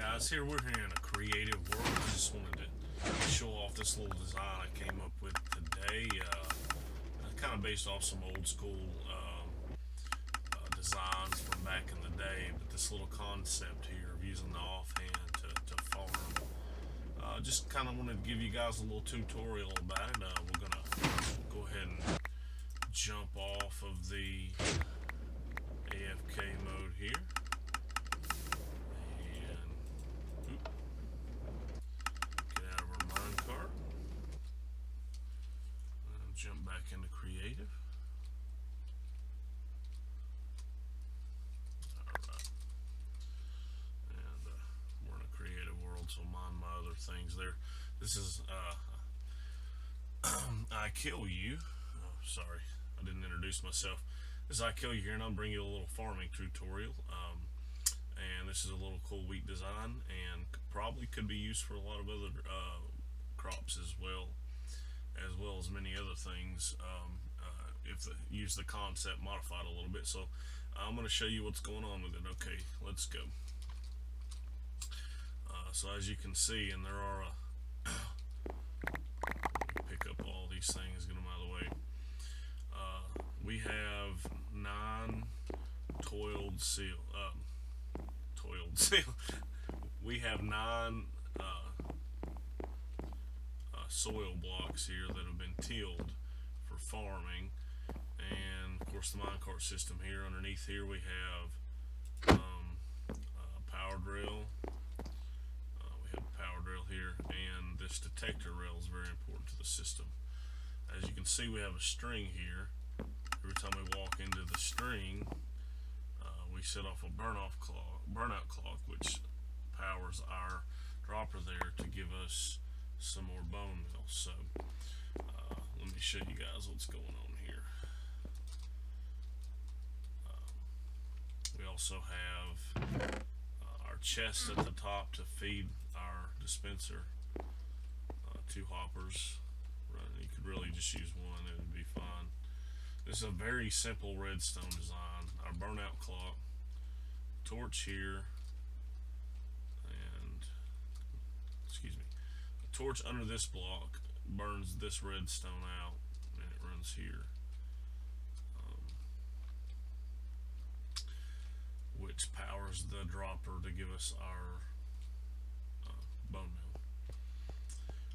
guys, here we're here in a creative world. I just wanted to show off this little design I came up with today. Kind of based off some old school designs from back in the day, but this little concept here of using the offhand to farm. Just kind of wanted to give you guys a little tutorial about it. We're going to go ahead and jump off of the AFK mode here. Jump back into creative. Alright. And we're in a creative world, so mind my other things there. This is I Kill You. Oh, sorry, I didn't introduce myself. This is I Kill You here, and I'll bring you a little farming tutorial. And this is a little cool wheat design, and probably could be used for a lot of other crops as well as many other things, if use the concept modified a little bit. So I'm going to show you what's going on with it. Okay, let's go. So as you can see, and there are pick up all these things, get them out of the way. We have 9 toiled seal. We have 9 soil blocks here that have been tilled for farming, and of course the minecart system here. Underneath here we have a power drill. We have a power drill here, and this detector rail is very important to the system. As you can see, we have a string here. Every time we walk into the string, we set off a burnout clock, which powers our dropper there to give us some more bone meal. So let me show you guys what's going on here. We also have our chest at the top to feed our dispenser. 2 hoppers. You could really just use one, it would be fine. This is a very simple redstone design. Our burnout clock, torch here, and excuse me, a torch under this block burns this redstone out, and it runs here, which powers the dropper to give us our bone meal.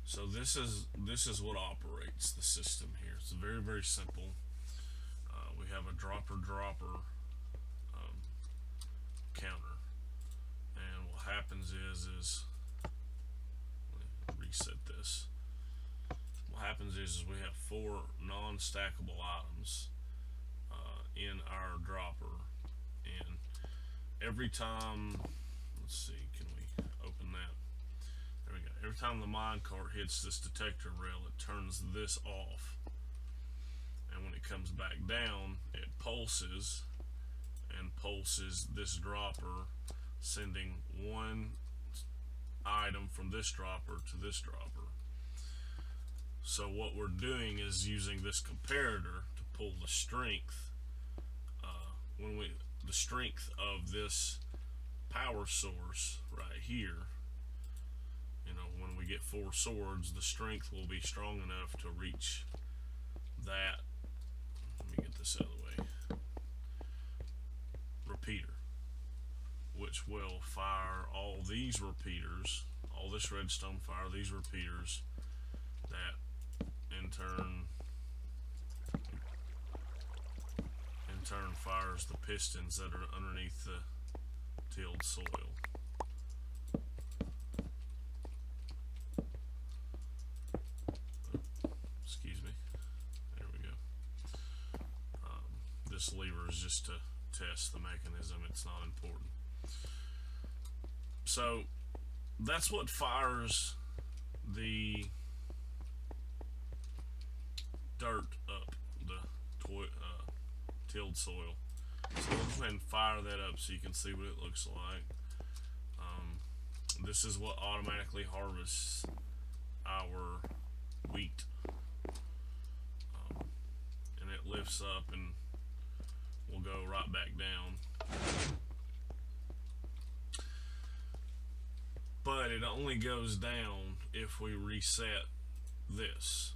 So this is what operates the system here. It's very, very simple. We have a dropper counter, and what happens is let me reset this. What happens is we have 4 non-stackable items in our dropper, and every time, let's see, can we open that? There we go. Every time the minecart hits this detector rail, it turns this off, and when it comes back down, it pulses this dropper, sending 1 item from this dropper to this dropper. So what we're doing is using this comparator to pull the strength. The strength of this power source right here. You know, when we get 4 swords, the strength will be strong enough to reach that. Let me get this out of the way. Repeater, which will fire all these repeaters, all this redstone fire these repeaters, that in turn fires the pistons that are underneath the tilled soil. Excuse me. There we go. This lever is just to test the mechanism. It's not important. So that's what fires the dirt up the tilled soil. So we'll go ahead and fire that up so you can see what it looks like. This is what automatically harvests our wheat, and it lifts up and will go right back down. but it only goes down if we reset this.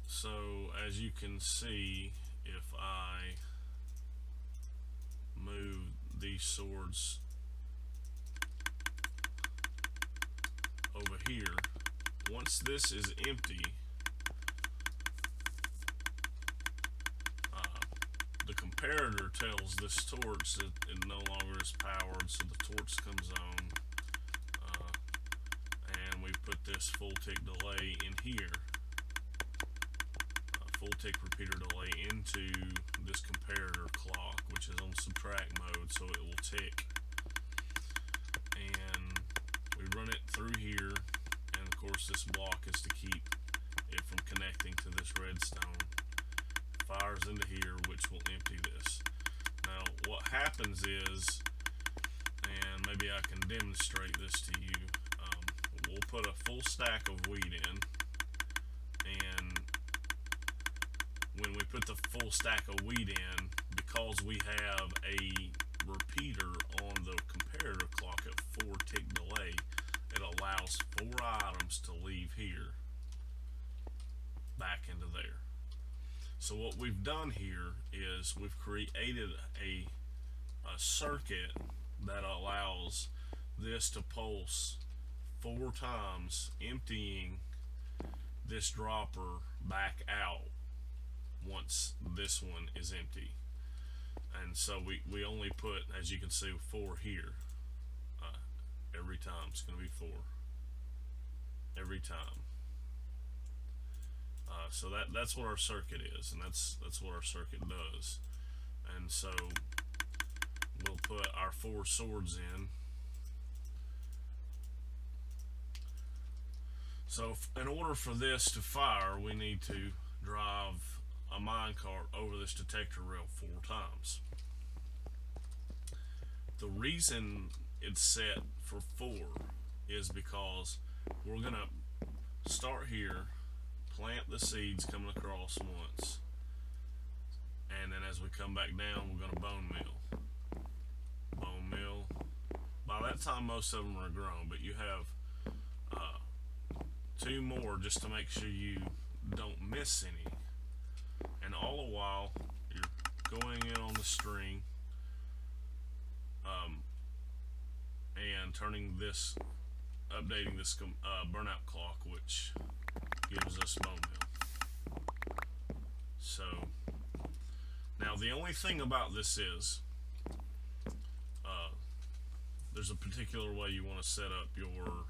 So as you can see, if I move these swords over here, once this is empty, the comparator tells this torch that it no longer is powered, so the torch comes on, and we put this full tick delay in here, full tick repeater delay into this comparator clock, which is on subtract mode, so it will tick, and we run it through here, and of course this block is to keep it from connecting to this redstone. Fires into here, which will empty this. Now what happens is, and maybe I can demonstrate this to you, we'll put a full stack of wheat in, and when we put the full stack of wheat in, because we have a repeater on the comparator clock at 4 tick delay, it allows 4 items to leave here back into there. So what we've done here is we've created a circuit that allows this to pulse 4 times, emptying this dropper back out once this one is empty. And so we only put, as you can see, 4 here. Every time it's going to be 4. Every time. So that's what our circuit is, and that's what our circuit does. And so we'll put our 4 swords in. So in order for this to fire, we need to drive a minecart over this detector rail 4 times. The reason it's set for 4 is because we're going to start here, plant the seeds coming across once, and then as we come back down, we're going to bone mill. Bone mill. By that time, most of them are grown, but you have 2 more just to make sure you don't miss any. And all the while, you're going in on the string and turning this, updating this burnout clock, which gives us bone meal. So now the only thing about this is there's a particular way you want to set up your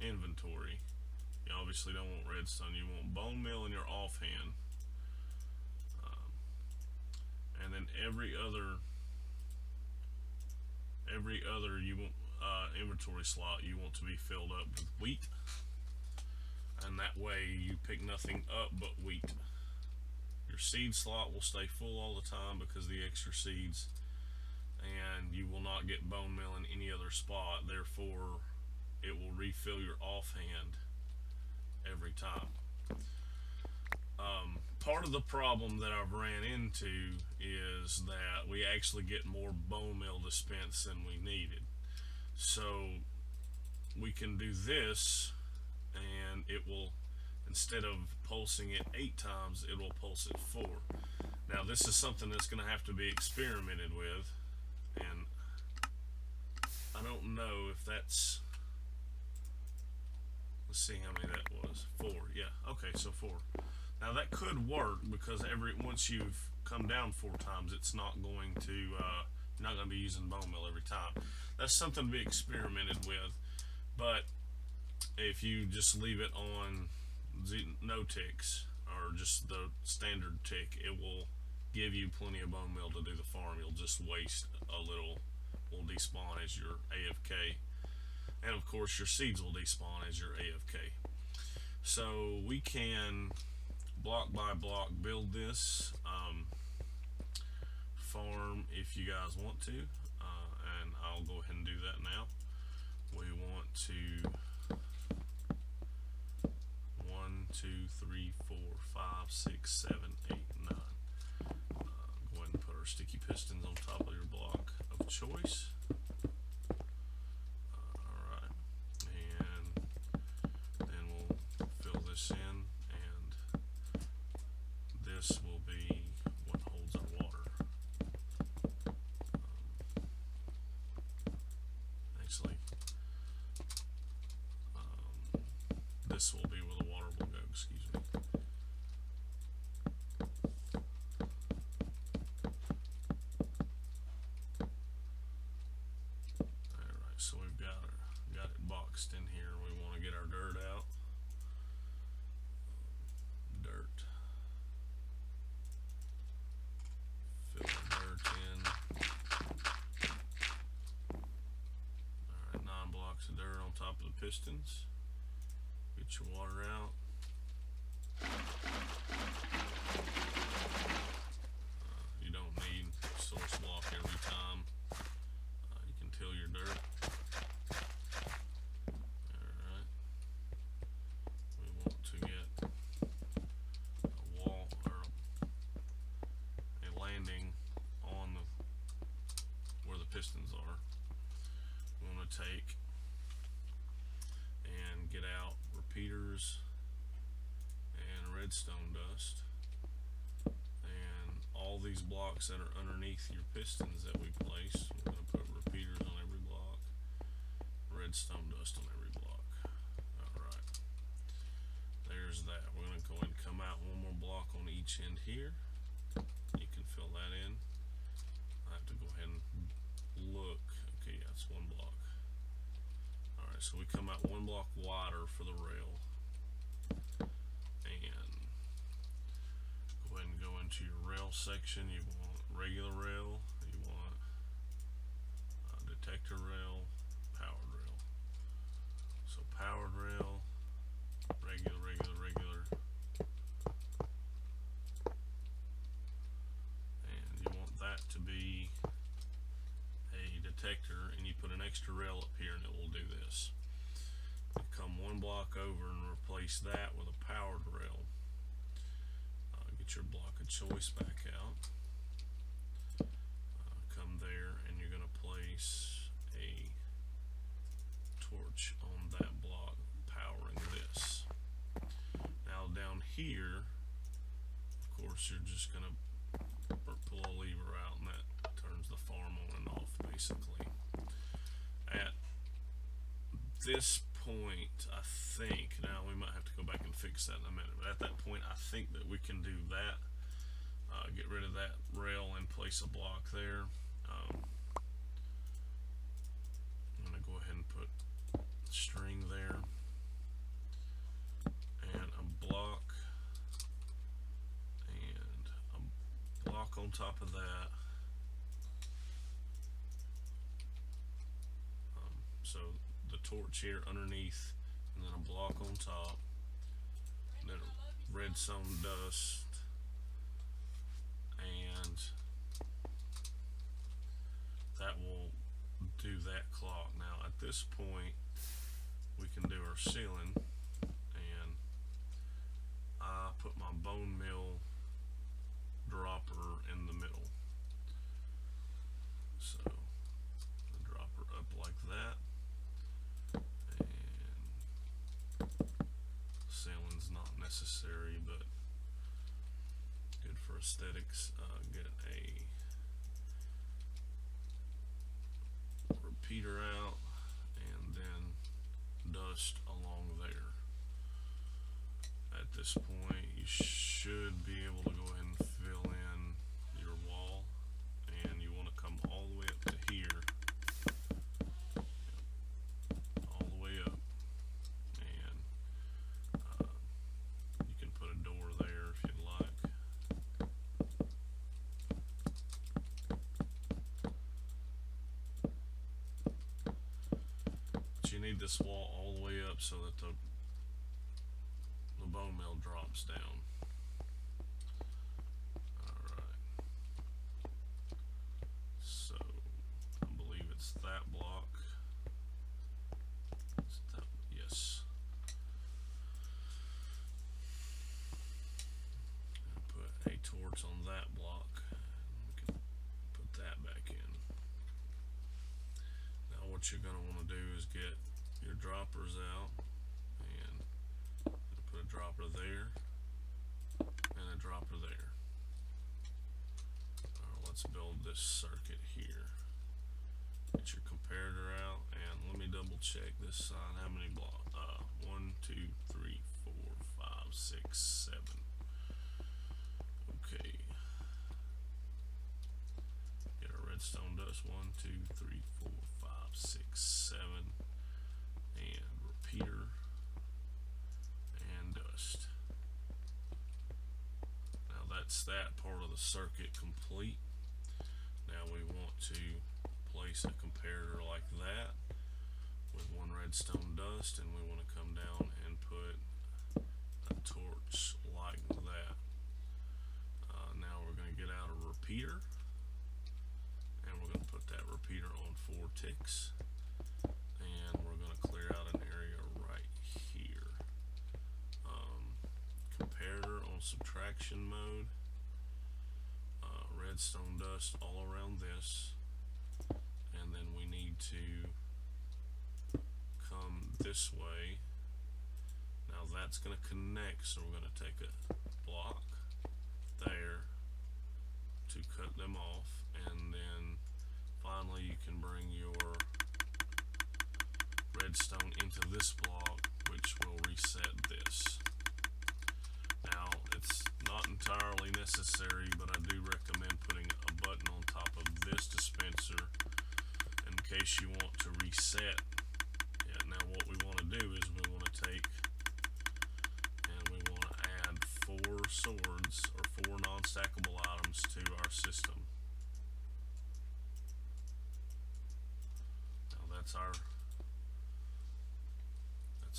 inventory. You obviously don't want redstone, you want bone meal in your offhand, and then every other you want inventory slot you want to be filled up with wheat, and that way you pick nothing up but wheat. Your seed slot will stay full all the time because of the extra seeds, and you will not get bone meal in any other spot, therefore it will refill your offhand every time. Part of the problem that I've ran into is that we actually get more bone meal dispense than we needed. So we can do this, and it will, instead of pulsing it 8 times, it will pulse it 4. Now this is something that's going to have to be experimented with, and I don't know if that's, let's see how many that was. 4, yeah, okay, so 4. Now that could work because once you've come down 4 times, it's not going to, you're not going to be using bone meal every time. That's something to be experimented with, but if you just leave it on no ticks or just the standard tick, it will give you plenty of bone meal to do the farm. You'll just waste a little, will despawn as your AFK, and of course your seeds will despawn as your AFK. So we can block by block build this farm if you guys want to, and I'll go ahead and do that now. We want to 1, 2, 3, 4, 5, 6, 7, 8, 9. Go ahead and put our sticky pistons on top of your block of choice. this will be where the water will go, excuse me. Alright, so we've got it boxed in here. We want to get our dirt out. Dirt. Fill the dirt in. Alright, 9 blocks of dirt on top of the pistons. Get your water out. You don't need a source block every time. You can till your dirt. Alright. We want to get a wall or a landing on where the pistons are. We want to take and get out repeaters and redstone dust, and all these blocks that are underneath your pistons that we placed, we're going to put repeaters on every block, redstone dust on every block. Alright, there's that. We're going to go ahead and come out one more block on each end here. You can fill that in. I have to go ahead and look. Okay, yeah, it's 1 block. Alright, so we come out 1 block wider for the rail, and go ahead and go into your rail section. You want regular rail, you want detector rail, powered rail. So powered rail, regular, and you want that to be a detector, and you put an extra rail up here and it will do this. You come 1 block over and replace that with a powered rail. Get your block of choice back out. Come there and you're going to place a torch on that block powering this. Now down here, of course, you're just going to pull a lever out and that turns the farm on and off basically. At this point, I think, now we might have to go back and fix that in a minute, but at that point I think that we can do that. Get rid of that rail and place a block there. I'm going to go ahead and put string there and a block on top of that. So the torch here underneath, and then a block on top, and then redstone dust, and that will do that clock. Now at this point we can do our ceiling, and I put my bone meal dropper in the middle. So the dropper up like that. Ceiling's not necessary, but good for aesthetics. Get a repeater out and then dust along there. At this point you should be able to go ahead and fill in your wall, and you want to come all the way up to here, all the way up, and you can put a door there if you'd like. But you need this wall all the way up so that the bone meal drops down. Alright. So I believe it's that block. Yes. Put a torch on that block. We can put that back in. Now what you're going to want to do is get your droppers out and put a dropper there and a dropper there. Let's build this circuit here. Get your comparator out, and let me double check this side. How many blocks? 1, 2, 3, 4, 5, 6, 7. Okay. Get our redstone dust. 1, 2, 3, 4, 5, 6, 7. And repeater. And dust. Now that's that part of the circuit complete. Now we want to place a comparator like that with 1 redstone dust, and we want to come down and put a torch like that. Now we're going to get out a repeater, and we're going to put that repeater on 4 ticks, and we're going to clear out an area right here. Comparator on subtraction mode. Redstone dust all around this, and then we need to come this way. Now that's going to connect, so we're going to take a block there to cut them off, and then finally you can bring your redstone into this block, which will reset this. Now it's not entirely necessary, but I do recommend putting a button on top of this dispenser in case you want to reset. Now what we want to do is we want to take and we want to add 4 swords or 4 non-stackable items to our system. Now that's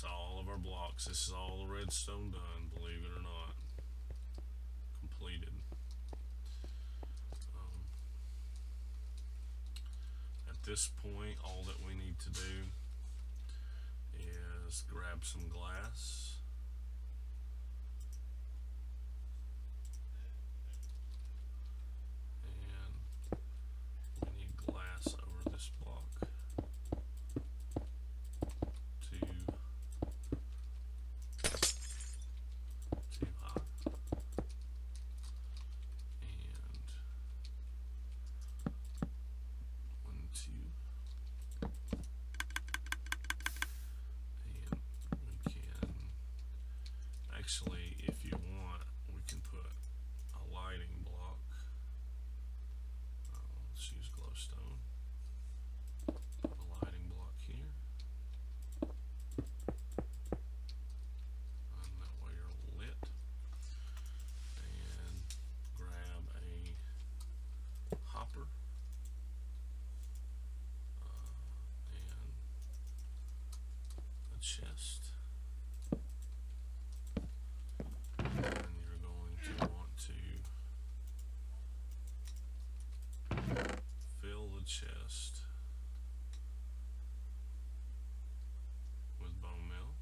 all of our blocks. This is all the redstone done, believe it or not. Completed. At this point, all that we need to do is grab some glass. And we need glass over this block too high. And 1, 2. And we can actually, if you want, we can put a lighting block. Let's use glowstone. Put a lighting block here. And that way you're lit. And grab a hopper. And a chest. And you're going to want to fill the chest with bone meal.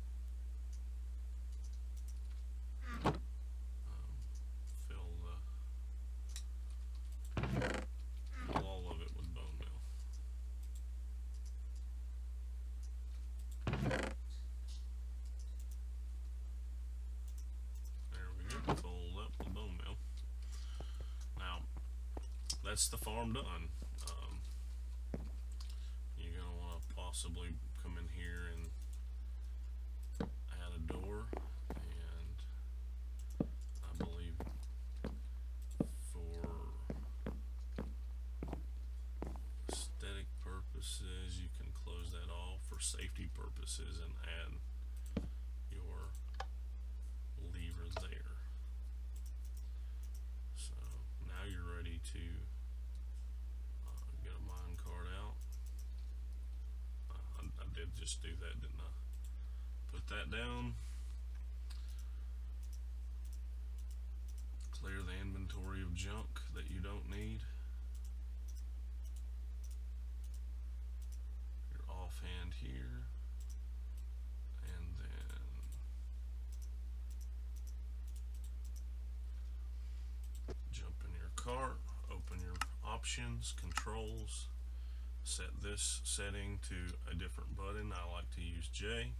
Fill all of it with bone meal. There we go, filled up with bone meal. Now, that's the farm done. You're going to want to possibly come in here and add a door, and I believe for aesthetic purposes you can close that off. For safety purposes, and add your lever there. So now you're ready to get a mine cart out. I did just do that, didn't I? Put that down. Clear the inventory of junk that you don't need. Your offhand here. And then jump in your cart, open your options, controls, set this setting to a different button. I like to use J.